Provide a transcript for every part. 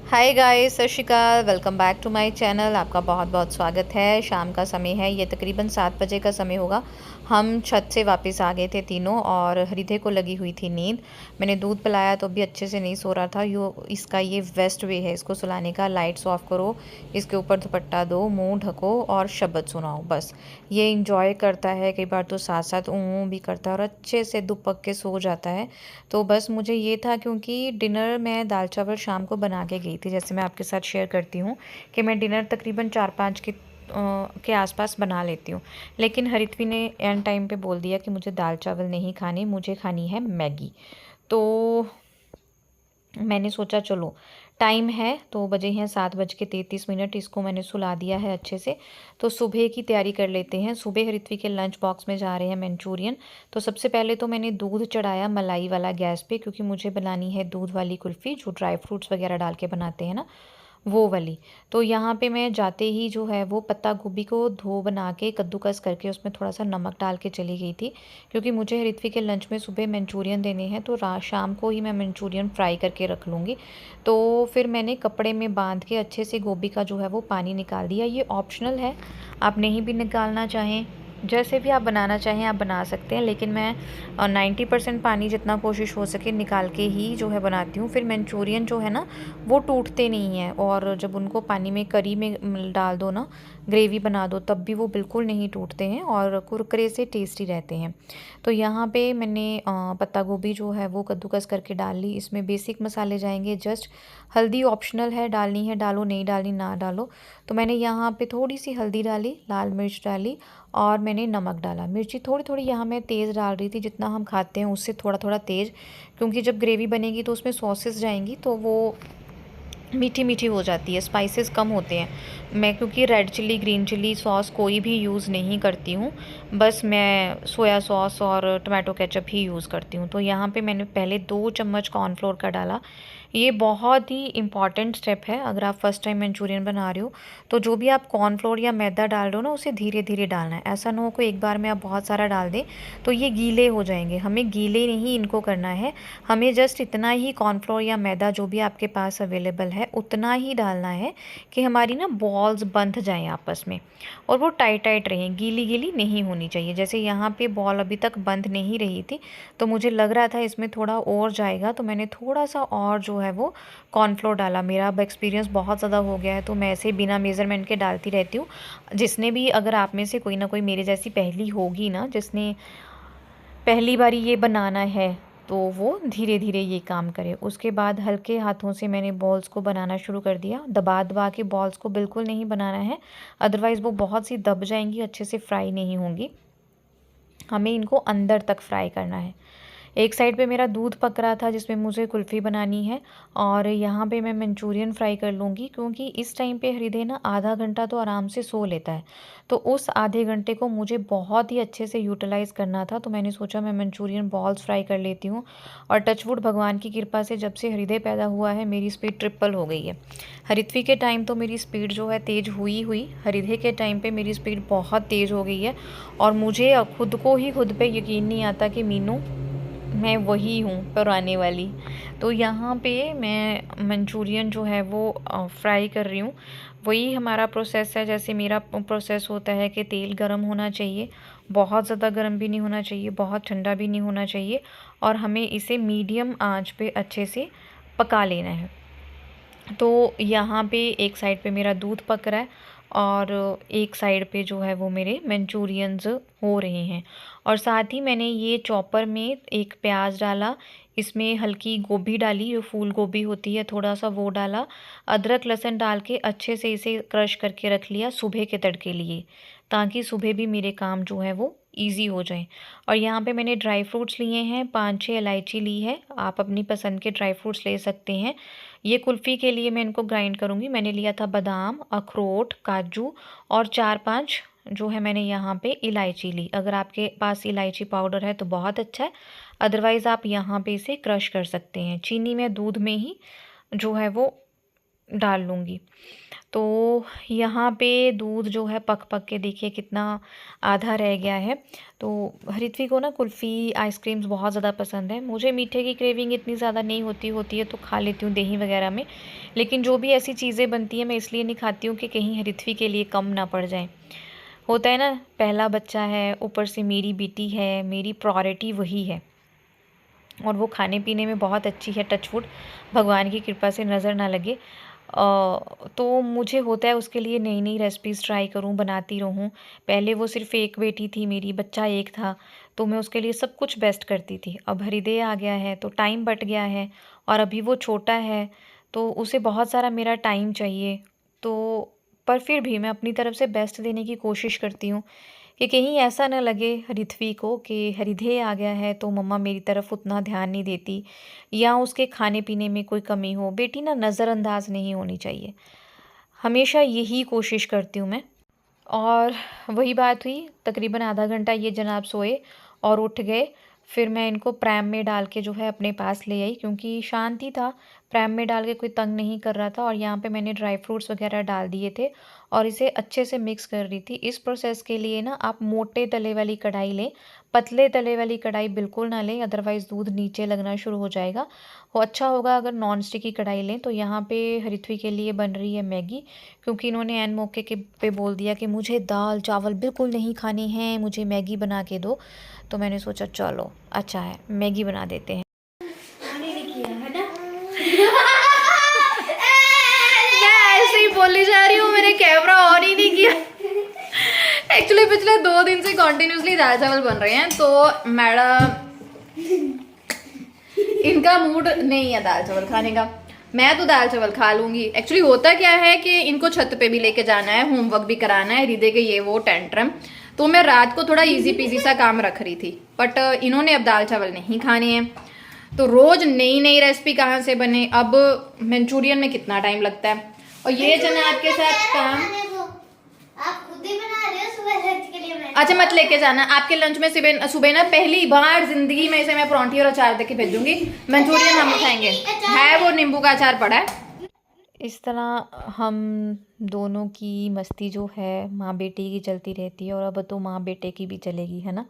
Hi guys, सत श्री अकाल। Welcome back to my channel. आपका बहुत बहुत स्वागत है। शाम का समय है, ये तकरीबन 7 बजे का समय होगा। हम छत से वापस आ गए थे तीनों और हृदय को लगी हुई थी नींद। मैंने दूध पिलाया तो भी अच्छे से नहीं सो रहा था। इसका ये बेस्ट वे है इसको सुलाने का। लाइट्स ऑफ करो, इसके ऊपर दुपट्टा दो, मुंह ढको और शब्द सुनाओ। बस ये इंजॉय करता है। कई बार तो साथ साथ ऊँ भी करता है और अच्छे से दुपक के सो जाता है। तो बस मुझे ये था, क्योंकि डिनर मैं दाल चावल शाम को बना के गई थी, जैसे मैं आपके साथ शेयर करती हूँ कि मैं डिनर तकरीबन 4-5 के आसपास बना लेती हूँ। लेकिन हरित्वी ने एंड टाइम पे बोल दिया कि मुझे दाल चावल नहीं खाने, मुझे खानी है मैगी। तो मैंने सोचा चलो टाइम है, तो बजे हैं 7:33। इसको मैंने सुला दिया है अच्छे से। तो सुबह की तैयारी कर लेते हैं। सुबह हृत्वी के लंच बॉक्स में जा रहे हैं मंचूरियन। तो सबसे पहले तो मैंने दूध चढ़ाया मलाई वाला गैस पे, क्योंकि मुझे बनानी है दूध वाली कुल्फ़ी, जो ड्राई फ्रूट्स वगैरह डाल के बनाते हैं ना, वो वाली। तो यहाँ पे मैं जाते ही जो है वो पत्ता गोभी को धो बना के कद्दूकस करके उसमें थोड़ा सा नमक डाल के चली गई थी, क्योंकि मुझे हृत्वी के लंच में सुबह मंचूरियन देने हैं। तो रात शाम को ही मैं मंचूरियन फ्राई करके रख लूँगी। तो फिर मैंने कपड़े में बांध के अच्छे से गोभी का जो है वो पानी निकाल दिया। ये ऑप्शनल है, आप नहीं भी निकालना चाहें, जैसे भी आप बनाना चाहें आप बना सकते हैं। लेकिन मैं 90% पानी जितना कोशिश हो सके निकाल के ही जो है बनाती हूँ। फिर मंचूरियन जो है ना वो टूटते नहीं हैं, और जब उनको पानी में करी में डाल दो ना, ग्रेवी बना दो, तब भी वो बिल्कुल नहीं टूटते हैं और कुरकुरे से टेस्टी रहते हैं। तो यहाँ पे मैंने पत्ता गोभी जो है वो कद्दूकस करके डाल ली। इसमें बेसिक मसाले जाएंगे। जस्ट हल्दी ऑप्शनल है, डालनी है डालो, नहीं डालनी ना डालो। तो मैंने यहाँ पे थोड़ी सी हल्दी डाली, लाल मिर्च डाली और मैंने नमक डाला। मिर्ची थोड़ी थोड़ी यहाँ मैं तेज़ डाल रही थी, जितना हम खाते हैं उससे थोड़ा थोड़ा तेज़, क्योंकि जब ग्रेवी बनेगी तो उसमें सॉसेस जाएंगी तो वो मीठी मीठी हो जाती है, स्पाइसेस कम होते हैं। मैं क्योंकि red chilli green chilli sauce कोई भी यूज़ नहीं करती हूँ, बस मैं सोया सॉस और टमाटो केचप ही यूज़ करती हूँ। तो यहाँ पे मैंने पहले 2 चम्मच कॉर्नफ्लोर का डाला। ये बहुत ही इम्पॉर्टेंट स्टेप है अगर आप फर्स्ट टाइम मंचूरियन बना रहे हो। तो जो भी आप कॉर्नफ्लोर या मैदा डाल रहे हो ना, उसे धीरे धीरे डालना है। ऐसा ना हो कि एक बार में आप बहुत सारा डाल दें तो ये गीले हो जाएंगे। हमें गीले नहीं इनको करना है, हमें जस्ट इतना ही कॉर्नफ्लोर या मैदा जो भी आपके पास अवेलेबल है उतना ही डालना है कि हमारी ना बॉल्स बंध जाएं आपस में, और वो टाइट टाइट रहें, गीली गीली नहीं होनी चाहिए। जैसे यहाँ पे बॉल अभी तक बंध नहीं रही थी, तो मुझे लग रहा था इसमें थोड़ा और जाएगा, तो मैंने थोड़ा सा और जो है वो कॉर्नफ्लोर डाला। मेरा अब एक्सपीरियंस बहुत ज़्यादा हो गया है, तो मैं ऐसे बिना मेज़रमेंट के डालती रहती हूँ। जिसने भी, अगर आप में से कोई ना कोई मेरे जैसी पहली होगी ना, जिसने पहली बारी ये बनाना है, तो वो धीरे धीरे ये काम करे। उसके बाद हल्के हाथों से मैंने बॉल्स को बनाना शुरू कर दिया। दबा दबा के बॉल्स को बिल्कुल नहीं बनाना है, अदरवाइज़ वो बहुत सी दब जाएंगी, अच्छे से फ्राई नहीं होंगी। हमें इनको अंदर तक फ्राई करना है। एक साइड पे मेरा दूध पक रहा था जिसमें मुझे कुल्फ़ी बनानी है, और यहाँ पे मैं मंचूरियन फ्राई कर लूँगी, क्योंकि इस टाइम पे हृदय ना आधा घंटा तो आराम से सो लेता है। तो उस आधे घंटे को मुझे बहुत ही अच्छे से यूटिलाइज़ करना था। तो मैंने सोचा मैं मंचूरियन बॉल्स फ्राई कर लेती हूँ। और टचवुड भगवान की कृपा से जब से हृदय पैदा हुआ है मेरी स्पीड ट्रिपल हो गई है। हरित्वी के टाइम तो मेरी स्पीड जो है तेज़ हुई हुई, हृदय के टाइम पे मेरी स्पीड बहुत तेज़ हो गई है। और मुझे खुद को ही खुद पे यकीन नहीं आता कि मीनू मैं वही हूँ पुराने वाली। तो यहाँ पे मैं मंचूरियन जो है वो फ्राई कर रही हूँ। वही हमारा प्रोसेस है, जैसे मेरा प्रोसेस होता है कि तेल गरम होना चाहिए, बहुत ज़्यादा गरम भी नहीं होना चाहिए, बहुत ठंडा भी नहीं होना चाहिए, और हमें इसे मीडियम आंच पे अच्छे से पका लेना है। तो यहाँ पे एक साइड पे मेरा दूध पक रहा है और एक साइड पे जो है वो मेरे मंचूरियंस हो रहे हैं। और साथ ही मैंने ये चॉपर में एक प्याज डाला, इसमें हल्की गोभी डाली, जो फूल गोभी होती है, थोड़ा सा वो डाला, अदरक लहसुन डाल के अच्छे से इसे क्रश करके रख लिया सुबह के तड़के लिए, ताकि सुबह भी मेरे काम जो है वो ईजी हो जाए। और यहाँ पे मैंने ड्राई फ्रूट्स लिए हैं, 5-6 इलायची ली है, आप अपनी पसंद के ड्राई फ्रूट्स ले सकते हैं। ये कुल्फ़ी के लिए मैं इनको ग्राइंड करूँगी। मैंने लिया था बादाम, अखरोट, काजू और 4-5 जो है मैंने यहाँ पे इलायची ली। अगर आपके पास इलायची पाउडर है तो बहुत अच्छा है, अदरवाइज़ आप यहाँ पे इसे क्रश कर सकते हैं। चीनी में दूध में ही जो है वो डाल लूँगी। तो यहाँ पे दूध जो है पक पक के देखिए कितना आधा रह गया है। तो ऋत्विक को ना कुल्फ़ी आइसक्रीम्स बहुत ज़्यादा पसंद है। मुझे मीठे की क्रेविंग इतनी ज़्यादा नहीं होती है तो खा लेती हूँ दही वगैरह में, लेकिन जो भी ऐसी चीज़ें बनती हैं मैं इसलिए नहीं खाती हूँ कि कहीं ऋत्विक के लिए कम ना पड़ जाए। होता है ना, पहला बच्चा है, ऊपर से मेरी बेटी है, मेरी प्रायोरिटी वही है और वो खाने पीने में बहुत अच्छी है, टच वुड, भगवान की कृपा से नज़र ना लगे। तो मुझे होता है उसके लिए नई नई रेसिपीज़ ट्राई करूं, बनाती रहूं। पहले वो सिर्फ एक बेटी थी मेरी, बच्चा एक था, तो मैं उसके लिए सब कुछ बेस्ट करती थी। अब हृदय आ गया है तो टाइम बट गया है, और अभी वो छोटा है तो उसे बहुत सारा मेरा टाइम चाहिए। तो पर फिर भी मैं अपनी तरफ से बेस्ट देने की कोशिश करती हूँ कि कहीं ऐसा ना लगे ऋत्वी को कि हृदय आ गया है तो मम्मा मेरी तरफ उतना ध्यान नहीं देती, या उसके खाने पीने में कोई कमी हो। बेटी ना नज़रअंदाज नहीं होनी चाहिए, हमेशा यही कोशिश करती हूँ मैं। और वही बात हुई, तकरीबन आधा घंटा ये जनाब सोए और उठ गए। फिर मैं इनको प्रैम में डाल के जो है अपने पास ले आई, क्योंकि शांति था, प्रैम में डाल के कोई तंग नहीं कर रहा था। और यहाँ पे मैंने ड्राई फ्रूट्स वगैरह डाल दिए थे और इसे अच्छे से मिक्स कर रही थी। इस प्रोसेस के लिए ना आप मोटे तले वाली कढ़ाई लें, पतले तले वाली कढ़ाई बिल्कुल ना लें, अदरवाइज़ दूध नीचे लगना शुरू हो जाएगा। वो अच्छा होगा अगर नॉन स्टिक की कढ़ाई लें। तो यहाँ पे हरिथ्वी के लिए बन रही है मैगी, क्योंकि इन्होंने एन मौके के पे बोल दिया कि मुझे दाल चावल बिल्कुल नहीं खाने हैं, मुझे मैगी बना के दो। तो मैंने सोचा चलो अच्छा है, मैगी बना देते हैं। मैं ऐसे ही बोली जा रही हूँ, मैंने कैमरा ऑन ही नहीं किया। एक्चुअली पिछले 2 दिन से कॉन्टिन्यूसली दाल चावल बन रहे हैं, तो मैडम इनका मूड नहीं है दाल चावल खाने का। मैं तो दाल चावल खा लूंगी। एक्चुअली होता क्या है कि इनको छत पे भी लेके जाना है, होमवर्क भी कराना है, हृदय के ये वो टेंट्रम, तो मैं रात को थोड़ा इजी पीजी सा काम रख रही थी। बट इन्होंने अब दाल चावल नहीं खाने हैं, तो रोज नई नई रेसिपी कहाँ से बने। अब मंचूरियन में कितना टाइम लगता है, और ये जनाब के साथ काम आप खुद ही बना रहे हो सुबह लंच के लिए। अच्छा मत लेके जाना, आपके लंच में सुबह ना पहली बार जिंदगी में इसे मैं परांठी और अचार देके भेजूंगी। मंचूरियन हम खाएंगे, है वो नींबू का अचार पड़ा है। इस तरह हम दोनों की मस्ती जो है माँ बेटे की चलती रहती है, और अब तो माँ बेटे की भी चलेगी, है ना।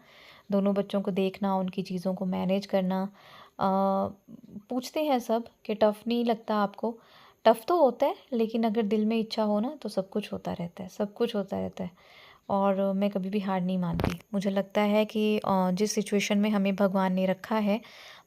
दोनों बच्चों को देखना, उनकी चीज़ों को मैनेज करना। पूछते हैं सब कि टफ़ नहीं लगता आपको। टफ़ तो होता है, लेकिन अगर दिल में इच्छा हो ना तो सब कुछ होता रहता है, सब कुछ होता रहता है। और मैं कभी भी हार नहीं मानती। मुझे लगता है कि जिस सिचुएशन में हमें भगवान ने रखा है,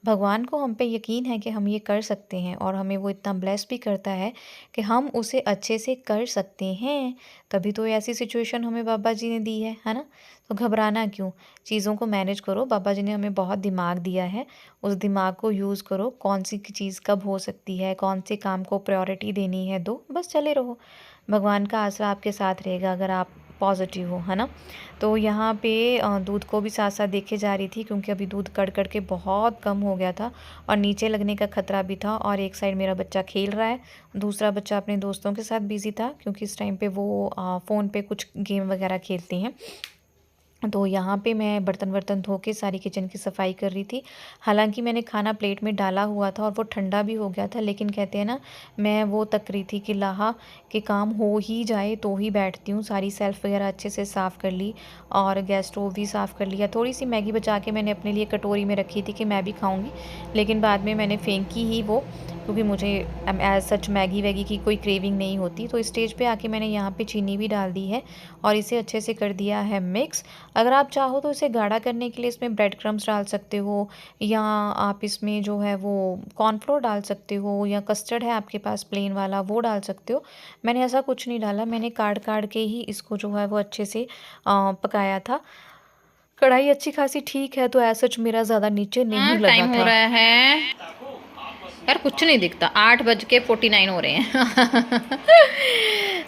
भगवान को हम पे यकीन है कि हम ये कर सकते हैं, और हमें वो इतना ब्लेस भी करता है कि हम उसे अच्छे से कर सकते हैं। तभी तो ऐसी सिचुएशन हमें बाबा जी ने दी है ना। तो घबराना क्यों, चीज़ों को मैनेज करो। बाबा जी ने हमें बहुत दिमाग दिया है, उस दिमाग को यूज़ करो। कौन सी चीज़ कब हो सकती है, कौन से काम को प्रायोरिटी देनी है, दो, बस चले रहो। भगवान का आसरा आपके साथ रहेगा अगर आप पॉजिटिव हो, है ना। तो यहाँ पे दूध को भी साथ साथ देखे जा रही थी, क्योंकि अभी दूध कड़ के बहुत कम हो गया था और नीचे लगने का खतरा भी था। और एक साइड मेरा बच्चा खेल रहा है, दूसरा बच्चा अपने दोस्तों के साथ बिजी था, क्योंकि इस टाइम पे वो फ़ोन पे कुछ गेम वगैरह खेलती हैं। तो यहाँ पे मैं बर्तन वर्तन धो के सारी किचन की सफाई कर रही थी। हालांकि मैंने खाना प्लेट में डाला हुआ था और वो ठंडा भी हो गया था, लेकिन कहते हैं ना, मैं वो तक रही थी कि लाहा कि काम हो ही जाए तो ही बैठती हूँ। सारी सेल्फ वगैरह अच्छे से साफ़ कर ली और गैस स्टोव भी साफ़ कर लिया। थोड़ी सी मैगी बचा के मैंने अपने लिए कटोरी में रखी थी कि मैं भी खाऊँगी, लेकिन बाद में मैंने फेंकी ही वो, क्योंकि मुझे एज सच मैगी वैगी की कोई क्रेविंग नहीं होती। तो स्टेज पे आके मैंने यहाँ पे चीनी भी डाल दी है और इसे अच्छे से कर दिया है मिक्स। अगर आप चाहो तो इसे गाढ़ा करने के लिए इसमें ब्रेड क्रम्स डाल सकते हो, या आप इसमें जो है वो कॉर्नफ्लोर डाल सकते हो, या कस्टर्ड है आपके पास प्लेन वाला वो डाल सकते हो। मैंने ऐसा कुछ नहीं डाला, मैंने काट के ही इसको जो है वो अच्छे से पकाया था। कढ़ाई अच्छी खासी ठीक है, तो ऐसा सच मेरा ज़्यादा नीचे नहीं लगा टाइम था। हो रहा है यार, कुछ नहीं दिखता, 8:49 हो रहे हैं।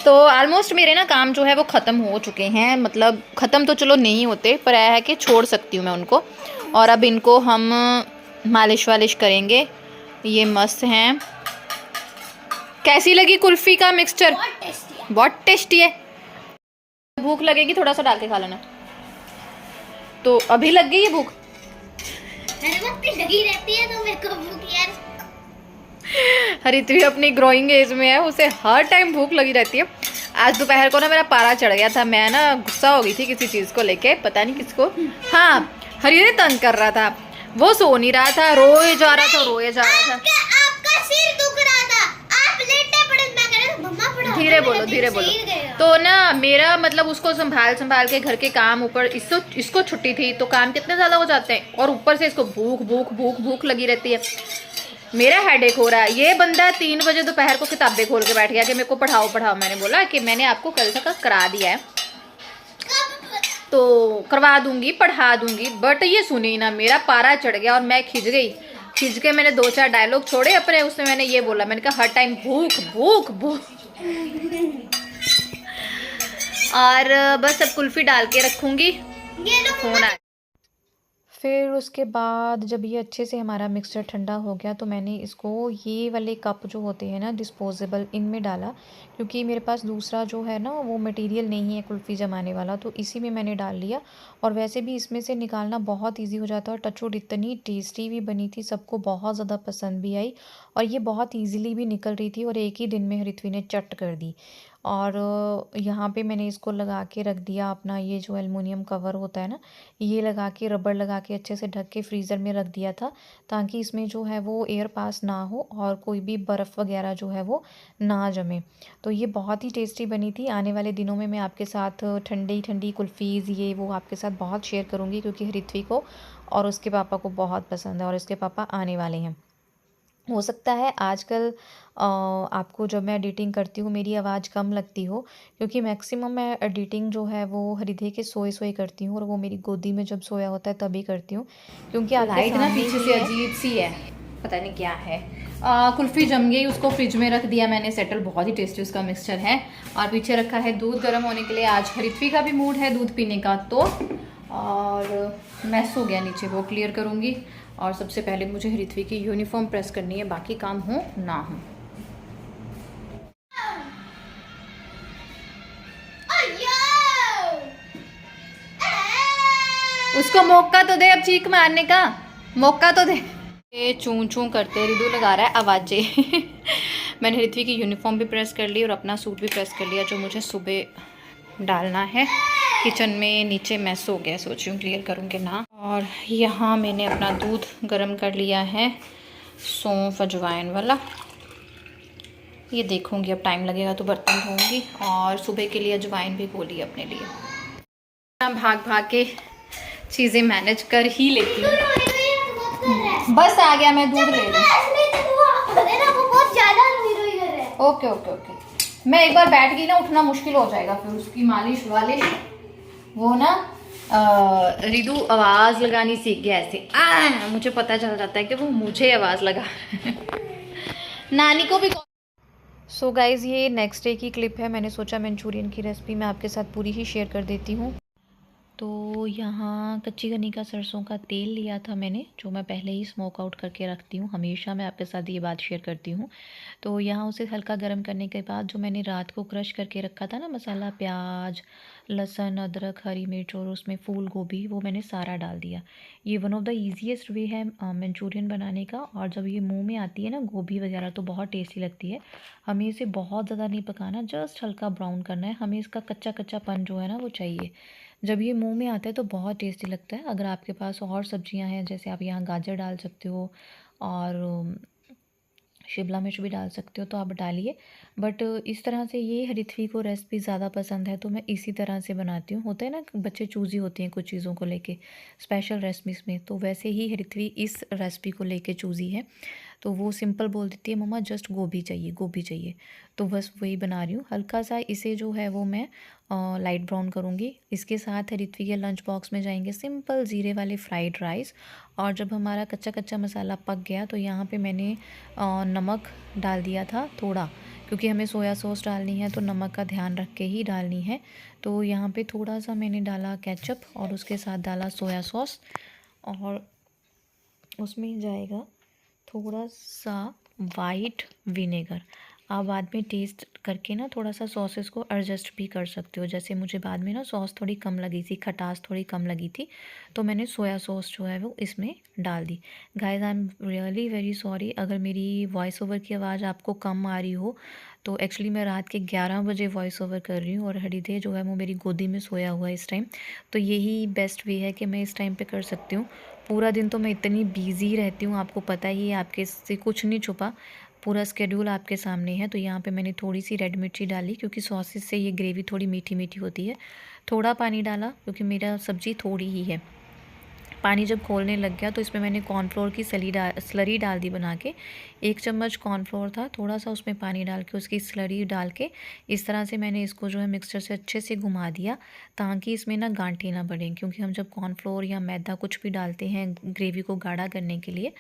तो ऑलमोस्ट मेरे ना काम जो है वो ख़त्म हो चुके हैं। मतलब ख़त्म तो चलो नहीं होते, पर यह है कि छोड़ सकती हूँ मैं उनको। और अब इनको हम मालिश वालिश करेंगे। ये मस्त हैं। कैसी लगी कुल्फ़ी का मिक्सचर? बहुत टेस्टी है। भूख लगेगी थोड़ा सा डाल के खा लेना। तो अभी लग गई है भूख? हर वक्त लगी रहती है तो मेरे को भूख यार। हरित्री अपनी ग्रोइंग एज में है, उसे हर टाइम भूख लगी रहती है। आज दोपहर को ना मेरा पारा चढ़ गया था, मैं ना गुस्सा हो गई थी किसी चीज़ को लेके, पता नहीं किसको। हाँ, हरित्री तंग कर रहा था, वो सो नहीं रहा था, रोए जा रहा था, रोए जा रहा था। आपका सिर दुख रहा था, आप लेटे पड़े, मैं कह रहा मम्मा पढ़ा। धीरे बोलो, धीरे बोलो। तो ना मेरा मतलब उसको संभाल संभाल के घर के काम, ऊपर इसको छुट्टी थी तो काम कितने ज़्यादा हो जाते हैं, और ऊपर से इसको भूख भूख भूख भूख लगी रहती है। मेरा हेडेक हो रहा है। ये बंदा 3 बजे दोपहर को किताबें खोल के बैठ गया कि मेरे को पढ़ाओ पढ़ाओ। मैंने बोला कि मैंने आपको कल तक करा दिया है तो करवा दूंगी, पढ़ा दूंगी, बट ये सुनी ना, मेरा पारा चढ़ गया और मैं खिंच गई। खिंच के मैंने 2-4 डायलॉग छोड़े अपने, उसमें मैंने ये बोला, मैंने कहा हर टाइम भूख भूख भूख। और बस अब कुल्फी डाल के रखूंगी, फोन आ। फिर उसके बाद जब ये अच्छे से हमारा मिक्सचर ठंडा हो गया तो मैंने इसको ये वाले कप जो होते हैं ना डिस्पोजेबल, इनमें डाला, क्योंकि मेरे पास दूसरा जो है ना वो मटेरियल नहीं है कुल्फ़ी जमाने वाला, तो इसी में मैंने डाल लिया। और वैसे भी इसमें से निकालना बहुत इजी हो जाता है, और टचवुड इतनी टेस्टी भी बनी थी, सबको बहुत ज़्यादा पसंद भी आई, और ये बहुत ईजिली भी निकल रही थी, और एक ही दिन में ऋत्वी ने चट कर दी। और यहाँ पे मैंने इसको लगा के रख दिया, अपना ये जो एलुमिनियम कवर होता है ना, ये लगा के, रबड़ लगा के अच्छे से ढक के फ्रीज़र में रख दिया था, ताकि इसमें जो है वो एयर पास ना हो और कोई भी बर्फ़ वगैरह जो है वो ना जमे। तो ये बहुत ही टेस्टी बनी थी। आने वाले दिनों में मैं आपके साथ ठंडी ठंडी कुल्फ़ीज़ ये वो आपके साथ बहुत शेयर करूँगी, क्योंकि ऋत्वी को और उसके पापा को बहुत पसंद है, और उसके पापा आने वाले हैं। हो सकता है आजकल आपको जब मैं एडिटिंग करती हूँ मेरी आवाज़ कम लगती हो, क्योंकि मैक्सिमम मैं एडिटिंग जो है वो हृदय के सोए सोए करती हूँ, और वो मेरी गोदी में जब सोया होता है तभी करती हूँ, क्योंकि लाइट ना पीछे से अजीब सी है, पता नहीं क्या है। कुल्फ़ी जम गई, उसको फ्रिज में रख दिया मैंने सेटल, बहुत ही टेस्टी उसका मिक्सचर है। और पीछे रखा है दूध गर्म होने के लिए, आज हृत्वी का भी मूड है दूध पीने का, तो और मैस हो गया नीचे, वो क्लियर करूँगी। और सबसे पहले मुझे हृत्वी की यूनिफॉर्म प्रेस करनी है, बाकी काम हो ना हो। उसको मौका तो दे, अब चीख मारने का मौका तो दे। ये चूं चूं करते रिदू लगा रहा है आवाज़ें। मैंने ऋत्वी की यूनिफॉर्म भी प्रेस कर ली और अपना सूट भी प्रेस कर लिया, जो मुझे सुबह डालना है। किचन में नीचे मैस हो गया, सोच रही हूँ क्लियर करूँगी ना। और यहाँ मैंने अपना दूध गर्म कर लिया है, सौंफ अजवाइन वाला। ये देखूँगी, अब टाइम लगेगा तो बर्तन धोऊंगी, और सुबह के लिए अजवाइन भी घोली अपने लिए। भाग भाग के चीज़ें मैनेज कर ही लेती हूँ। बस आ गया, मैं दूध ले लूँ। ओके ओके ओके, मैं एक बार बैठ गई ना, उठना मुश्किल हो जाएगा, फिर उसकी मालिश वालिश वो ना। रिदू आवाज़ लगानी सीख गया ऐसे, मुझे पता चल जाता है कि वो मुझे आवाज़ लगा। नानी को भी। सो गाइज़, ये नेक्स्ट डे की क्लिप है। मैंने सोचा मंचूरियन की रेसिपी मैं आपके साथ पूरी ही शेयर कर देती हूँ। तो यहाँ कच्ची गन्नी का सरसों का तेल लिया था मैंने, जो मैं पहले ही स्मोक आउट करके रखती हूँ, हमेशा मैं आपके साथ ये बात शेयर करती हूँ। तो यहाँ उसे हल्का गर्म करने के बाद जो मैंने रात को क्रश करके रखा था ना मसाला, प्याज, लहसुन, अदरक, हरी मिर्च और उसमें फूल गोभी, वो मैंने सारा डाल दिया। ये वन ऑफ द ईजीएस्ट वे है मंचूरियन बनाने का। और जब ये मुंह में आती है ना गोभी वगैरह, तो बहुत टेस्टी लगती है। हमें इसे बहुत ज़्यादा नहीं पकाना, जस्ट हल्का ब्राउन करना है, हमें इसका कच्चा कच्चापन जो है ना वो चाहिए। जब ये मुंह में आता है तो बहुत टेस्टी लगता है। अगर आपके पास और सब्जियां हैं, जैसे आप यहाँ गाजर डाल सकते हो और शिमला मिर्च भी डाल सकते हो, तो आप डालिए। बट इस तरह से ये ऋत्वी को रेसिपी ज़्यादा पसंद है, तो मैं इसी तरह से बनाती हूँ। होता है ना बच्चे चूज़ी होते हैं कुछ चीज़ों को लेके स्पेशल रेसिपीज़ में, तो वैसे ही ऋत्वी इस रेसिपी को लेके चूज़ी है। तो वो सिंपल बोल देती है, मम्मा जस्ट गोभी चाहिए, गोभी चाहिए। तो बस वही बना रही हूँ। हल्का सा इसे जो है वो मैं लाइट ब्राउन करूँगी। इसके साथ ऋत्वी के लंच बॉक्स में जाएंगे सिंपल ज़ीरे वाले फ्राइड राइस। और जब हमारा कच्चा कच्चा मसाला पक गया तो यहाँ पे मैंने नमक डाल दिया था थोड़ा, क्योंकि हमें सोया सॉस डालनी है तो नमक का ध्यान रख के ही डालनी है। तो यहाँ पे थोड़ा सा मैंने डाला केचप और उसके साथ डाला सोया सॉस, और उसमें जाएगा थोड़ा सा वाइट विनेगर। आप बाद में टेस्ट करके ना थोड़ा सा सॉसेस को एडजस्ट भी कर सकते हो। जैसे मुझे बाद में ना सॉस थोड़ी कम लगी थी, खटास थोड़ी कम लगी थी, तो मैंने सोया सॉस जो है वो इसमें डाल दी। Guys I am really very sorry अगर मेरी वॉइस ओवर की आवाज़ आपको कम आ रही हो। तो एक्चुअली मैं रात के 11 बजे वॉइस ओवर कर रही हूँ और हृदय जो है वो मेरी गोदी में सोया हुआ है इस टाइम। तो यही बेस्ट वे है कि मैं इस टाइम पे कर सकती हूँ। पूरा दिन तो मैं इतनी बिज़ी रहती हूँ, आपको पता ही है, आपके से कुछ नहीं छुपा, पूरा स्केड्यूल आपके सामने है। तो यहाँ पे मैंने थोड़ी सी रेड मिर्ची डाली क्योंकि सॉसेस से ये ग्रेवी थोड़ी मीठी मीठी होती है। थोड़ा पानी डाला क्योंकि मेरा सब्ज़ी थोड़ी ही है। पानी जब खोलने लग गया तो इसमें मैंने कॉर्नफ्लोर की स्लरी डाल दी बना के। 1 चम्मच कॉर्नफ्लोर था, थोड़ा सा उसमें पानी डाल के उसकी स्लरी डाल के इस तरह से मैंने इसको जो है मिक्सचर से अच्छे से घुमा दिया, ताकि इसमें ना गांठें ना बढ़ें। क्योंकि हम जब कॉर्नफ्लोर या मैदा कुछ भी डालते हैं ग्रेवी को गाढ़ा करने के लिए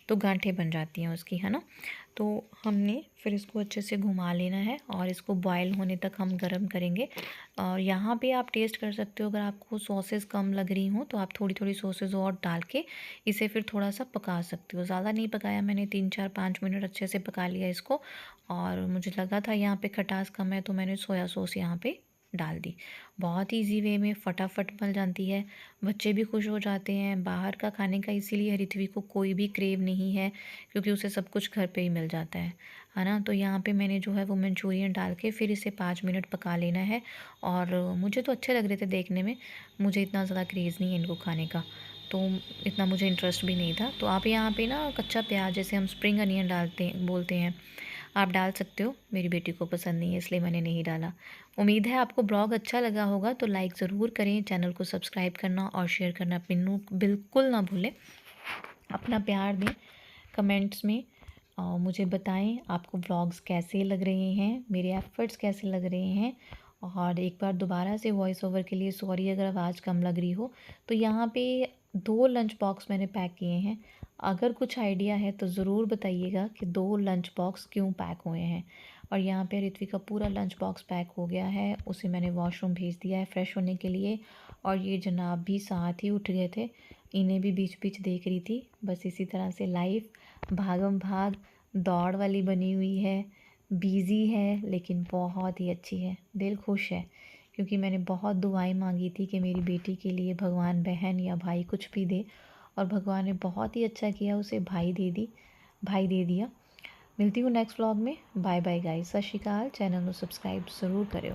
तो गांठें बन जाती हैं उसकी, है ना। तो हमने फिर इसको अच्छे से घुमा लेना है और इसको बॉयल होने तक हम गरम करेंगे। और यहाँ पे आप टेस्ट कर सकते हो, अगर आपको सॉसेस कम लग रही हों तो आप थोड़ी थोड़ी सॉसेस और डाल के इसे फिर थोड़ा सा पका सकते हो। ज़्यादा नहीं पकाया मैंने, 3-4-5 मिनट अच्छे से पका लिया इसको। और मुझे लगा था यहाँ पे खटास कम है तो मैंने सोया सॉस यहाँ पे डाल दी। बहुत इजी वे में फटाफट बन जाती है, बच्चे भी खुश हो जाते हैं। बाहर का खाने का इसीलिए ऋत्वी को कोई भी क्रेव नहीं है क्योंकि उसे सब कुछ घर पे ही मिल जाता है ना। तो यहाँ पे मैंने जो है वो मंचूरियन डाल के फिर इसे 5 मिनट पका लेना है। और मुझे तो अच्छे लग रहे थे देखने में, मुझे इतना ज़्यादा क्रेज़ नहीं है इनको खाने का, तो इतना मुझे इंटरेस्ट भी नहीं था। तो आप यहाँ पे ना कच्चा प्याज, जैसे हम स्प्रिंग अनियन बोलते हैं, आप डाल सकते हो। मेरी बेटी को पसंद नहीं है इसलिए मैंने नहीं डाला। उम्मीद है आपको ब्लॉग अच्छा लगा होगा, तो लाइक ज़रूर करें, चैनल को सब्सक्राइब करना और शेयर करना बिल्कुल ना भूलें। अपना प्यार दें कमेंट्स में और मुझे बताएं आपको व्लॉग्स कैसे लग रहे हैं, मेरे एफर्ट्स कैसे लग रहे हैं। और एक बार दोबारा से वॉइस ओवर के लिए सॉरी अगर आवाज़ कम लग रही हो। तो यहाँ पे 2 लंच बॉक्स मैंने पैक किए हैं। अगर कुछ आइडिया है तो ज़रूर बताइएगा कि 2 लंच बॉक्स क्यों पैक हुए हैं। और यहाँ पे ऋत्वी का पूरा लंच बॉक्स पैक हो गया है, उसे मैंने वॉशरूम भेज दिया है फ्रेश होने के लिए। और ये जनाब भी साथ ही उठ गए थे, इन्हें भी बीच बीच देख रही थी। बस इसी तरह से लाइफ भागम भाग दौड़ वाली बनी हुई है, बिज़ी है लेकिन बहुत ही अच्छी है। दिल खुश है क्योंकि मैंने बहुत दुआएं मांगी थी कि मेरी बेटी के लिए भगवान बहन या भाई कुछ भी दे, और भगवान ने बहुत ही अच्छा किया, उसे भाई दे दिया। मिलती हूँ नेक्स्ट व्लॉग में। बाय बाय गाइस, सत श्री अकाल। चैनल को सब्सक्राइब ज़रूर करो।